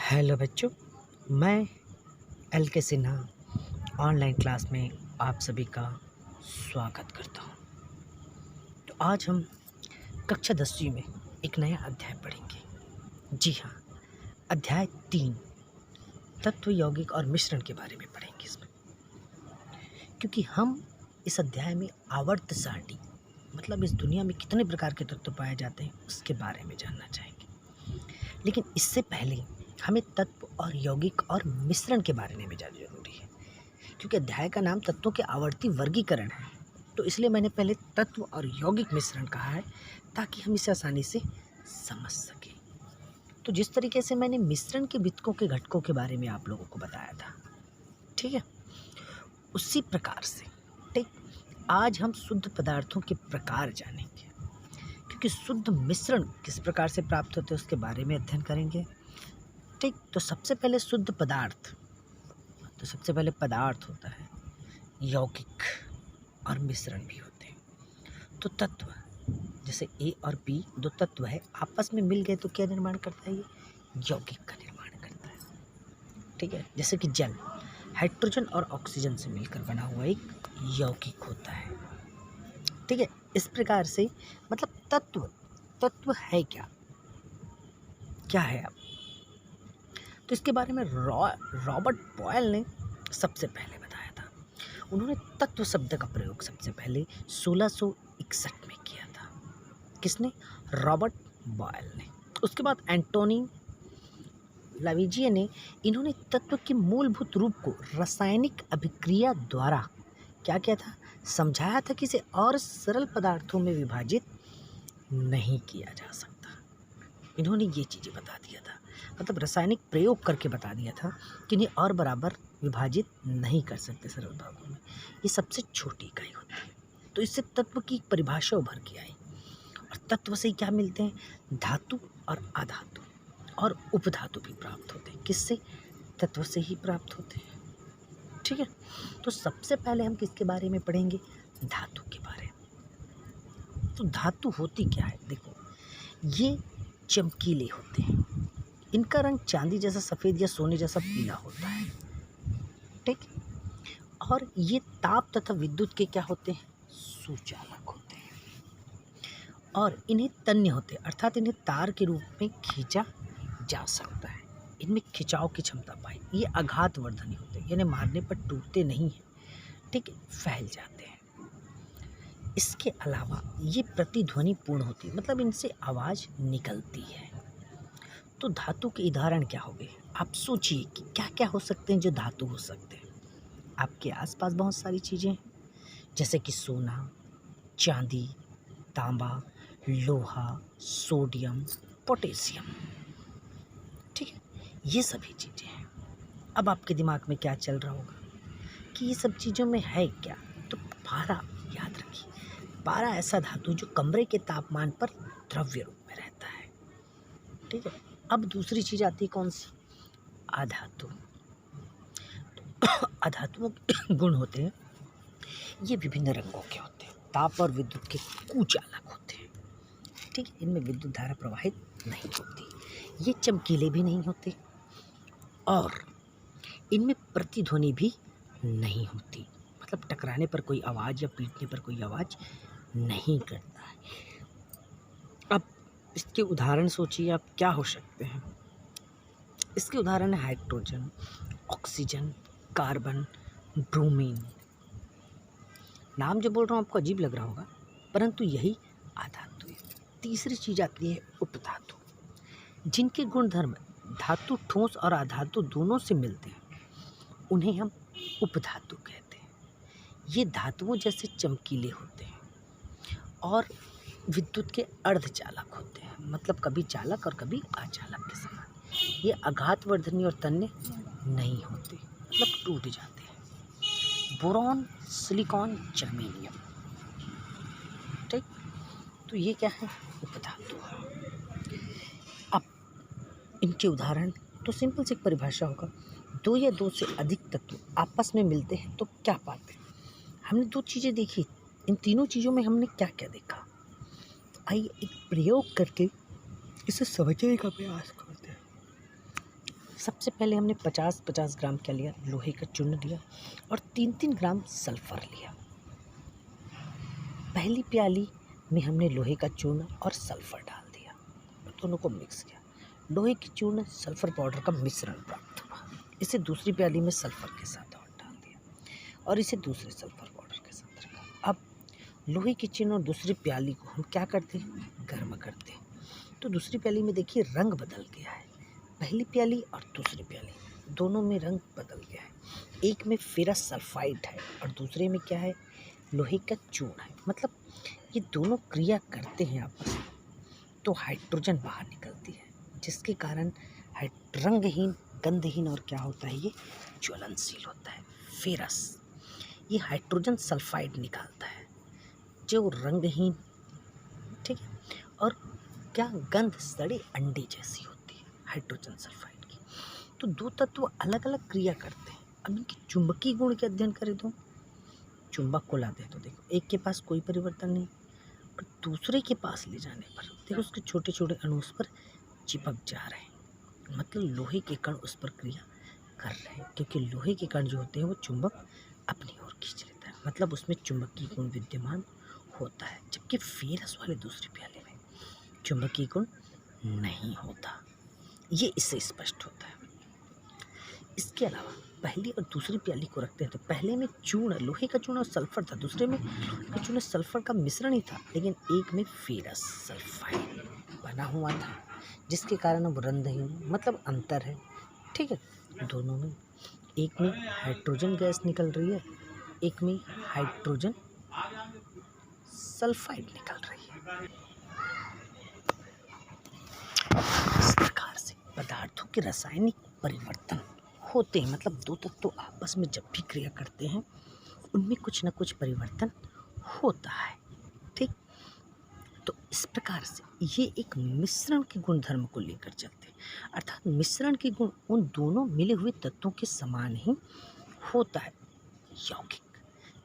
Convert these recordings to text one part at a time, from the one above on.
Hello बच्चों, मैं L के सिन्हा ऑनलाइन क्लास में आप सभी का स्वागत करता हूँ। तो आज हम कक्षा 10वीं में एक नया अध्याय पढ़ेंगे। जी हाँ, अध्याय 3 तत्व यौगिक और मिश्रण के बारे में पढ़ेंगे इसमें, क्योंकि हम इस अध्याय में आवर्त सारणी मतलब इस दुनिया में कितने प्रकार के तत्व पाए जाते हैं उसके बारे में जानना चाहेंगे। लेकिन इससे पहले हमें तत्व और यौगिक और मिश्रण के बारे में जानना जरूरी है, क्योंकि अध्याय का नाम तत्वों के आवर्ती वर्गीकरण है। तो इसलिए मैंने पहले तत्व और यौगिक मिश्रण कहा है ताकि हम इसे आसानी से समझ सकें। तो जिस तरीके से मैंने मिश्रण के वितकों के घटकों के बारे में आप लोगों को बताया था, ठीक है, उसी प्रकार से ठीक आज हम शुद्ध पदार्थों के प्रकार जानेंगे, क्योंकि शुद्ध मिश्रण किस प्रकार से प्राप्त होते हैं उसके बारे में अध्ययन करेंगे। ठीक, तो सबसे पहले शुद्ध पदार्थ, तो सबसे पहले पदार्थ होता है, यौगिक और मिश्रण भी होते हैं। तो तत्व जैसे ए और बी दो तत्व है, आपस में मिल गए तो क्या निर्माण करता है? ये यौगिक का निर्माण करता है। ठीक है, जैसे कि जल हाइड्रोजन और ऑक्सीजन से मिलकर बना हुआ एक यौगिक होता है। ठीक है, इस प्रकार से मतलब तत्व है क्या है आप, तो इसके बारे में रॉबर्ट बॉयल ने सबसे पहले बताया था। उन्होंने तत्व शब्द का प्रयोग सबसे पहले 1661 में किया था। किसने? रॉबर्ट बॉयल ने। उसके बाद एंटोनी लाविजिए ने इन्होंने तत्व के मूलभूत रूप को रासायनिक अभिक्रिया द्वारा क्या किया था? समझाया था कि इसे और सरल पदार्थों में विभाजित नहीं किया जा सकता। इन्होंने ये चीज़ें बता दिया था, मतलब रासायनिक प्रयोग करके बता दिया था कि इन्हें और बराबर विभाजित नहीं कर सकते सरल भागों में, ये सबसे छोटी इकाई होती है। तो इससे तत्व की परिभाषा उभर के आई। और तत्व से क्या मिलते हैं? धातु और अधातु और उपधातु भी प्राप्त होते हैं। किससे? तत्व से ही प्राप्त होते हैं। ठीक है, तो सबसे पहले हम किसके बारे में पढ़ेंगे? धातु के बारे में। तो धातु होती क्या है? देखो, ये चमकीले होते हैं, इनका रंग चांदी जैसा सफ़ेद या सोने जैसा पीला होता है। ठीक, और ये ताप तथा विद्युत के क्या होते हैं? सुचालक होते हैं। और इन्हें तन्य होते हैं, अर्थात इन्हें तार के रूप में खींचा जा सकता है। इनमें खिंचाव की क्षमता पाई। ये आघातवर्धनी होते हैं, यानी मारने पर टूटते नहीं हैं। ठीक है, फैल जाते हैं। इसके अलावा ये प्रतिध्वनि पूर्ण होती है, मतलब इनसे आवाज़ निकलती है। तो धातु के उदाहरण क्या हो गए? आप सोचिए कि क्या क्या हो सकते हैं जो धातु हो सकते हैं। आपके आसपास बहुत सारी चीज़ें हैं, जैसे कि सोना, चांदी, तांबा, लोहा, सोडियम, पोटेशियम। ठीक है, ये सभी चीज़ें हैं। अब आपके दिमाग में क्या चल रहा होगा कि ये सब चीज़ों में है क्या? तो पारा याद रखिए, पारा ऐसा धातु जो कमरे के तापमान पर द्रव्य रूप में रहता है। ठीक है, अब दूसरी चीज़ आती है कौन सी? अधातु। अधातुओं के गुण होते हैं, ये विभिन्न रंगों के होते हैं, ताप और विद्युत के कुचालक होते हैं। ठीक है, इनमें विद्युत धारा प्रवाहित नहीं होती, ये चमकीले भी नहीं होते और इनमें प्रतिध्वनि भी नहीं होती, मतलब टकराने पर कोई आवाज़ या पीटने पर कोई आवाज़ नहीं करता है। अब इसके उदाहरण सोचिए आप, क्या हो सकते हैं? इसके उदाहरण है हाइड्रोजन, ऑक्सीजन, कार्बन, ब्रोमीन। नाम जो बोल रहा हूँ आपको अजीब लग रहा होगा, परंतु यही अधातु है। तीसरी चीज़ आती है उपधातु, जिनके गुणधर्म धातु ठोस और अधातु दोनों से मिलते हैं, उन्हें हम उपधातु कहते हैं। ये धातुओं जैसे चमकीले होते हैं और विद्युत के अर्धचालक होते हैं, मतलब कभी चालक और कभी अचालक के समान। ये आघातवर्धनी और तन्य नहीं होते, मतलब टूट जाते हैं। Boron, silicon, germanium. ठीक, तो ये क्या है? उपधातु है। अब इनके उदाहरण तो सिंपल सी परिभाषा होगा, दो या दो से अधिक तत्व आपस में मिलते हैं तो क्या पाते हैं? हमने दो चीज़ें देखी, इन तीनों चीज़ों में हमने क्या क्या देखा? आइए एक प्रयोग करके इसे समझने का प्रयास करते हैं। सबसे पहले हमने 50-50 ग्राम क्या लिया, लोहे का चूर्ण लिया और 3-3 ग्राम सल्फर लिया। पहली प्याली में हमने लोहे का चूर्ण और सल्फर डाल दिया और दोनों को मिक्स किया। लोहे की चूर्ण सल्फर पाउडर का मिश्रण प्राप्त हुआ। इसे दूसरी प्याली में सल्फर के साथ और डाल दिया और इसे दूसरे सल्फर पाउडर के साथ रखा। अब लोहे की चूर्ण और दूसरी प्याली को हम क्या करते हैं, गर्म करते हैं। तो दूसरी प्याली में देखिए रंग बदल गया है। पहली प्याली और दूसरी प्याली दोनों में रंग बदल गया है। एक में फेरस सल्फाइड है और दूसरे में क्या है, लोहे का चूर्ण है। मतलब ये दोनों क्रिया करते हैं आपस में, तो हाइड्रोजन बाहर निकलती है, जिसके कारण रंगहीन, गंधहीन और क्या होता है, ये ज्वलनशील होता है। फेरस ये हाइड्रोजन सल्फाइड निकालता है जो रंगहीन, ठीक है, और क्या गंध सड़े अंडे जैसी होती है हाइड्रोजन सल्फाइड की। तो दो तत्व अलग अलग क्रिया करते हैं। अब इनके चुंबकीय गुण के अध्ययन करें तो चुंबक को लाते हैं तो देखो एक के पास कोई परिवर्तन नहीं और दूसरे के पास ले जाने पर देखो उसके छोटे छोटे अणु उस पर चिपक जा रहे हैं। मतलब लोहे के कण उस पर क्रिया कर रहे हैं, क्योंकि लोहे के कण जो होते हैं वो चुंबक अपनी ओर खींच लेता है। मतलब उसमें चुंबकीय गुण विद्यमान होता है, जबकि फेरस वाले दूसरे प्याले में चुंबकीय गुण नहीं होता। ये इससे स्पष्ट होता है। इसके अलावा पहली और दूसरी प्याली को रखते हैं तो पहले में चूर्ण, लोहे का चूर्ण और सल्फर था, दूसरे में चूर्ण सल्फर का मिश्रण ही था, लेकिन एक में फेरस सल्फाइड बना हुआ था, जिसके कारण अब रंगहीन, मतलब अंतर है, ठीक है। दोनों में एक में हाइड्रोजन गैस निकल रही है, एक में हाइड्रोजन सल्फाइड निकल रही है। इस प्रकार से पदार्थों के रासायनिक परिवर्तन होते हैं। मतलब दो तत्व आपस में जब भी क्रिया करते हैं उनमें कुछ न कुछ परिवर्तन होता है, ठीक। तो इस प्रकार से ये एक मिश्रण के गुणधर्म को लेकर चलते हैं, अर्थात मिश्रण के गुण उन दोनों मिले हुए तत्वों के समान ही होता है। यौगिक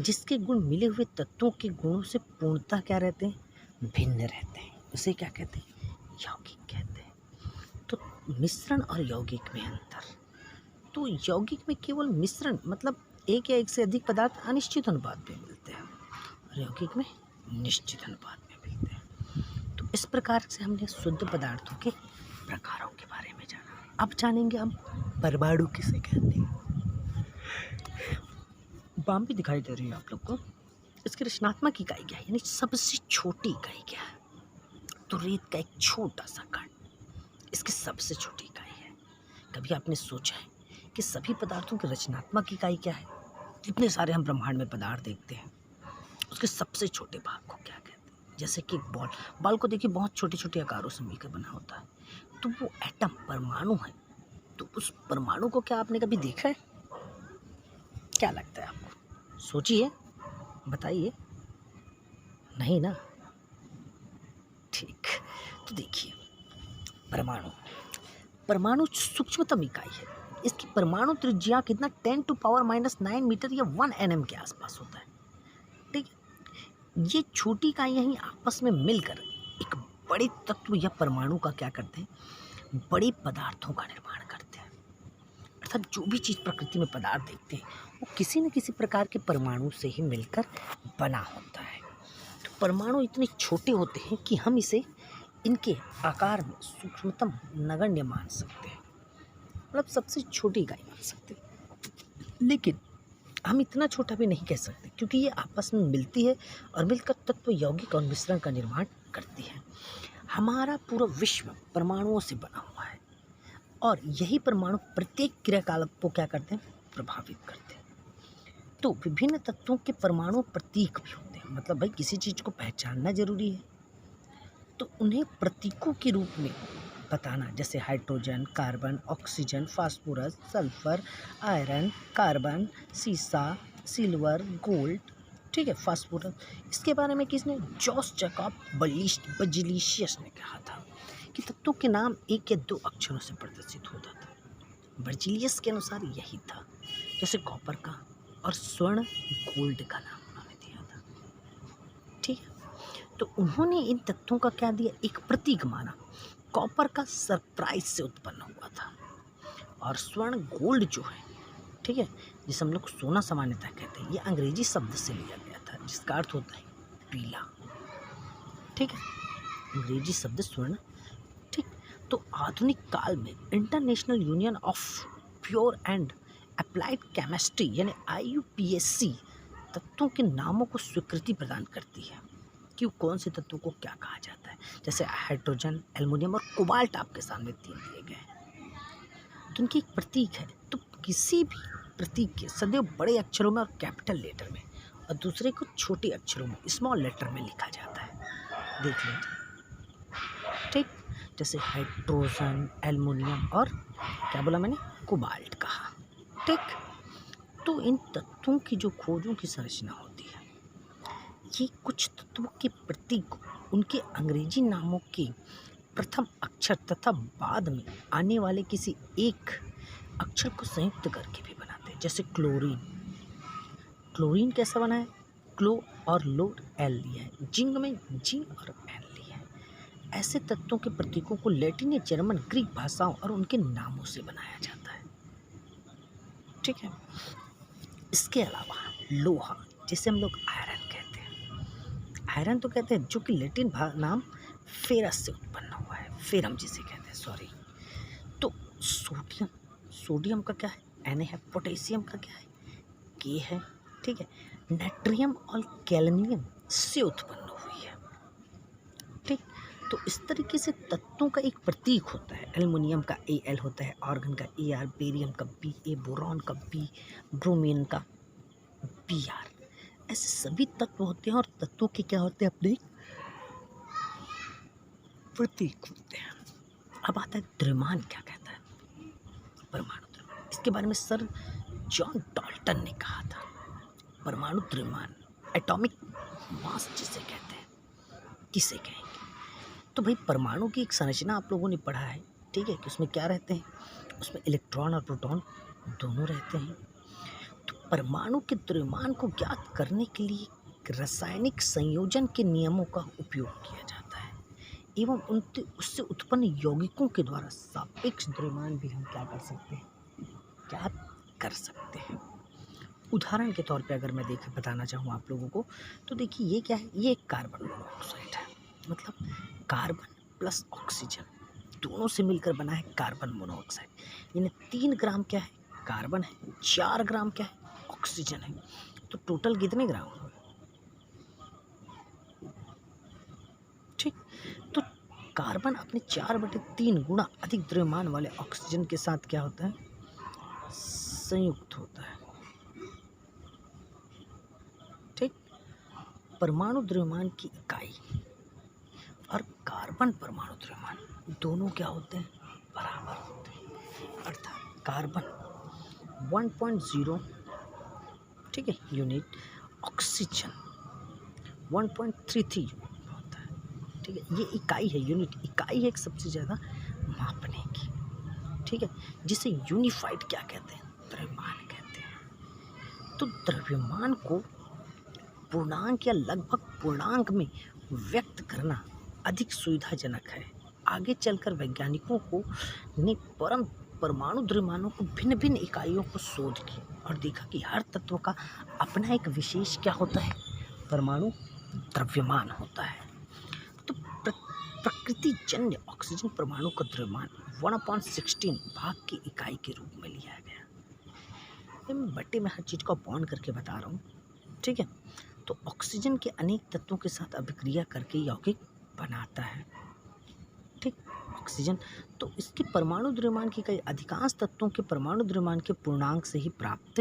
जिसके गुण मिले हुए तत्वों के गुणों से पूर्णतः क्या रहते हैं, भिन्न रहते हैं, उसे क्या कहते हैं, यौगिक कहते हैं। तो मिश्रण और यौगिक में अंतर, तो यौगिक में केवल मिश्रण, मतलब एक या एक से अधिक पदार्थ अनिश्चित अनुपात में मिलते हैं और यौगिक में निश्चित अनुपात में मिलते हैं। तो इस प्रकार से हमने शुद्ध पदार्थों के प्रकारों के बारे में जाना। अब जानेंगे हम परमाणु किसे कहते हैं। बाम भी दिखाई दे रही है आप लोग को। इसकी रचनात्मक इकाई क्या है, यानी सबसे छोटी इकाई क्या है, तो रेत का एक छोटा सा कण इसकी सबसे छोटी इकाई है। कभी आपने सोचा है कि सभी पदार्थों की रचनात्मक इकाई क्या है? जितने सारे हम ब्रह्मांड में पदार्थ देखते हैं उसके सबसे छोटे भाग को क्या कहते हैं? जैसे कि एक बॉल को देखिए बहुत छोटे छोटे आकारों से मिलकर बना होता है, तो वो एटम, परमाणु है। तो उस परमाणु को क्या आपने कभी देखा है? क्या लगता है आपको? सोचिए, बताइए। नहीं ना? ठीक, तो देखिए परमाणु सूक्ष्मतम इकाई है। इसकी परमाणु त्रिज्या कितना 10⁻⁹ मीटर या 1 nm के आसपास होता है, ठीक है। ये छोटी इकाइयाँ ही आपस में मिलकर एक बड़े तत्व या परमाणु का क्या करते हैं, बड़े पदार्थों का निर्माण करते हैं। अर्थात जो भी चीज़ प्रकृति में पदार्थ देखते हैं वो किसी न किसी प्रकार के परमाणु से ही मिलकर बना होता है। तो परमाणु इतने छोटे होते हैं कि हम इसे इनके आकार में सूक्ष्मतम नगण्य मान सकते हैं, मतलब सबसे छोटी इकाई मान सकते हैं। लेकिन हम इतना छोटा भी नहीं कह सकते, क्योंकि ये आपस में मिलती है और मिलकर तत्व, यौगिक और मिश्रण का निर्माण करती है। हमारा पूरा विश्व परमाणुओं से बना हुआ है और यही परमाणु प्रत्येक क्रियाकलाप को क्या करते हैं, प्रभावित करते हैं। तो विभिन्न तत्वों के परमाणु प्रतीक भी होते हैं। मतलब भाई किसी चीज़ को पहचानना जरूरी है तो उन्हें प्रतीकों के रूप में बताना, जैसे hydrogen, carbon, oxygen, phosphorus, sulphur, iron, carbon, सीसा, सिल्वर, गोल्ड, ठीक है, फास्फोरस। इसके बारे में किसने, जॉस जैकब बर्जीलियस ने कहा था कि तत्वों के नाम एक या दो अक्षरों से प्रदर्शित होता था। बर्जीलियस के अनुसार यही था, जैसे कॉपर का और स्वर्ण, गोल्ड का नाम उन्होंने दिया था, ठीक है। तो उन्होंने इन तत्वों का क्या दिया, एक प्रतीक माना। कॉपर का सरप्राइज से उत्पन्न हुआ था और स्वर्ण गोल्ड जो है, ठीक है, जिसे हम लोग सोना सामान्यतः कहते हैं, ये अंग्रेजी शब्द से लिया गया था जिसका अर्थ होता है पीला, ठीक है, अंग्रेजी शब्द स्वर्ण, ठीक। तो आधुनिक काल में international union of pure and applied chemistry यानी IUPAC तत्वों के नामों को स्वीकृति प्रदान करती है कि कौन से तत्वों को क्या कहा जाता है। जैसे हाइड्रोजन, एल्युमिनियम और कोबाल्ट आपके सामने 3 दिए गए हैं, तो उनकी एक प्रतीक है। तो किसी भी प्रतीक के सदैव बड़े अक्षरों में और कैपिटल लेटर में और दूसरे को छोटे अक्षरों में स्मॉल लेटर में लिखा जाता है, देख लीजिए, ठीक। जैसे हाइड्रोजन, एल्युमिनियम और क्या बोला मैंने, कोबाल्ट कहा, ठीक। तो इन तत्वों की जो खोजों की संरचना होती है, ये कुछ तत्वों के प्रतीक उनके अंग्रेजी नामों के प्रथम अक्षर तथा बाद में आने वाले किसी एक अक्षर को संयुक्त करके भी बनाते हैं। जैसे क्लोरीन, क्लोरीन कैसा बना है, क्लो और लो एल लिया है, जिंक में जी और एल लिया है। ऐसे तत्वों के प्रतीकों को लैटिन या जर्मन, ग्रीक भाषाओं और उनके नामों से बनाया जाता है, ठीक है। इसके अलावा लोहा, जिसे हम लोग आयरन कहते हैं, आयरन तो कहते हैं, जो कि लैटिन नाम फेरस से उत्पन्न हुआ है, फेरम जिसे कहते हैं, सॉरी। तो सोडियम, सोडियम का क्या है, Na है। पोटेशियम का क्या है, K है, ठीक है। नाइट्रियम और कैलनियम से उत्पन्न हुई है, ठीक। तो इस तरीके से तत्वों का एक प्रतीक होता है। एल्युमिनियम का Al होता है, आर्गन का Ar, बेरियम का Ba, बोरॉन का B, ब्रोमीन का Br। ऐसे सभी तत्व होते हैं और तत्वों के क्या होते हैं, अपने प्रतीक होते हैं। अब आता है द्रव्यमान क्या कहता है, परमाणु द्रव्यमान। इसके बारे में सर जॉन डाल्टन ने कहा था, परमाणु द्रव्यमान, एटॉमिक मास जिसे कहते हैं, किसे कहेंगे। तो भाई परमाणु की एक संरचना आप लोगों ने पढ़ा है, ठीक है, कि उसमें क्या रहते हैं, उसमें इलेक्ट्रॉन और प्रोटॉन दोनों रहते हैं। तो परमाणु के द्रव्यमान को ज्ञात करने के लिए रासायनिक संयोजन के नियमों का उपयोग किया जाता है एवं उससे उत्पन्न यौगिकों के द्वारा सापेक्ष द्रव्यमान भी हम क्या कर सकते हैं, ज्ञात कर सकते हैं। उदाहरण के तौर पे अगर मैं बताना चाहूँ आप लोगों को, तो देखिए ये क्या है, ये एक कार्बन मोनोऑक्साइड है, मतलब कार्बन प्लस ऑक्सीजन दोनों से मिलकर बना है कार्बन मोनोऑक्साइड। यानी 3 ग्राम क्या है, कार्बन है, 4 ग्राम क्या है, ऑक्सीजन है। तो टोटल कितने ग्राम हुए, ठीक। तो कार्बन अपने 4/3 गुना अधिक द्रव्यमान वाले ऑक्सीजन के साथ क्या होता है, संयुक्त होता है, ठीक। परमाणु द्रव्यमान की इकाई और कार्बन परमाणु द्रव्यमान दोनों क्या होते हैं, बराबर होते हैं। अर्थात कार्बन 1.0, ठीक है, यूनिट, ऑक्सीजन 1.33 यूनिट होता है, ठीक है। ये इकाई है, यूनिट इकाई है एक सबसे ज़्यादा मापने की, ठीक है, जिसे यूनिफाइड क्या कहते हैं, द्रव्यमान कहते हैं। तो द्रव्यमान को पूर्णांक या लगभग पूर्णांक में व्यक्त करना अधिक सुविधाजनक है। आगे चलकर वैज्ञानिकों को ने परमाणु द्रव्यमानों को भिन्न भिन्न इकाइयों को शोध की और देखा कि हर तत्व का अपना एक विशेष क्या होता है, परमाणु द्रव्यमान होता है। तो प्रकृति जन्य ऑक्सीजन परमाणु का द्रव्यमान 1/16 भाग की इकाई के रूप में लिया गया। मैं बट्टे में हर चीज़ को अपॉन करके बता रहा हूँ, ठीक है। तो ऑक्सीजन के अनेक तत्वों के साथ अभिक्रिया करके यौगिक बनाता है, ठीक, ऑक्सीजन। तो इसके परमाणु द्रव्यमान की कई अधिकांश तत्वों के परमाणु द्रव्यमान के पूर्णांक से ही प्राप्त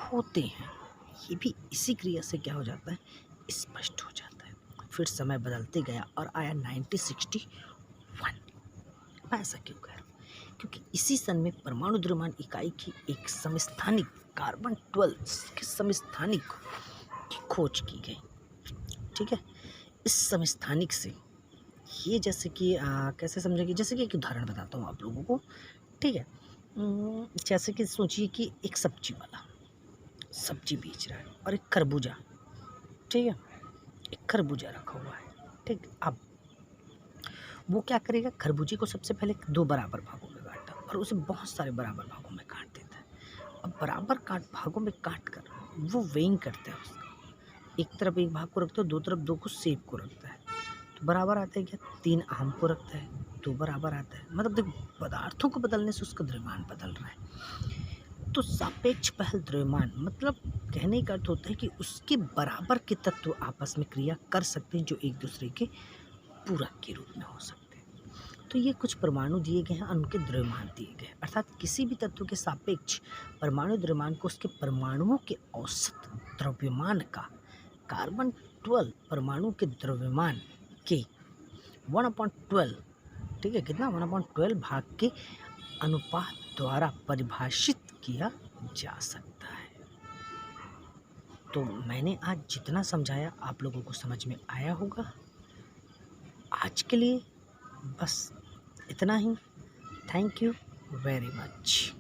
होते हैं। ये भी इसी क्रिया से क्या हो जाता है, स्पष्ट हो जाता है। फिर समय बदलते गया और आया 1961। मैं ऐसा क्यों कह रहा हूँ, क्योंकि इसी सन में परमाणु द्रव्यमान इकाई की एक समस्थानिक कार्बन 12 के समस्थानिक की खोज की गई, ठीक है। इस समस्थानिक से ये जैसे कि कैसे समझेंगे, जैसे कि एक उदाहरण बताता हूँ आप लोगों को, ठीक है। जैसे कि सोचिए कि एक सब्जी वाला सब्जी बेच रहा है और एक खरबूजा, ठीक है, एक खरबूजा रखा हुआ है, ठीक। अब वो क्या करेगा, खरबूजे को सबसे पहले 2 बराबर भागों में बांटा, और उसे बहुत सारे बराबर भागों में काट देता है। अब बराबर भागों में काट कर वो वेइंग करता है उसका, एक तरफ एक भाग को रखता है, दो तरफ दो को सेब को रखता है, तो बराबर आता है क्या? 3 आम को रखता है तो बराबर आता है। मतलब देखो, पदार्थों को बदलने से उसका द्रव्यमान बदल रहा है। तो सापेक्ष पहल द्रव्यमान मतलब कहने का अर्थ होता है कि उसके बराबर के तत्व आपस में क्रिया कर सकते हैं जो एक दूसरे के पूरक के रूप में हो सकते हैं। तो ये कुछ परमाणु दिए गए हैं और उनके द्रव्यमान दिए गए हैं, अर्थात किसी भी तत्व के सापेक्ष परमाणु द्रव्यमान को उसके परमाणुओं के औसत द्रव्यमान का कार्बन 12 परमाणु के द्रव्यमान के 1/12, ठीक है, कितना 1/12 भाग के अनुपात द्वारा परिभाषित किया जा सकता है। तो मैंने आज जितना समझाया आप लोगों को समझ में आया होगा। आज के लिए बस इतना ही। Thank you very much.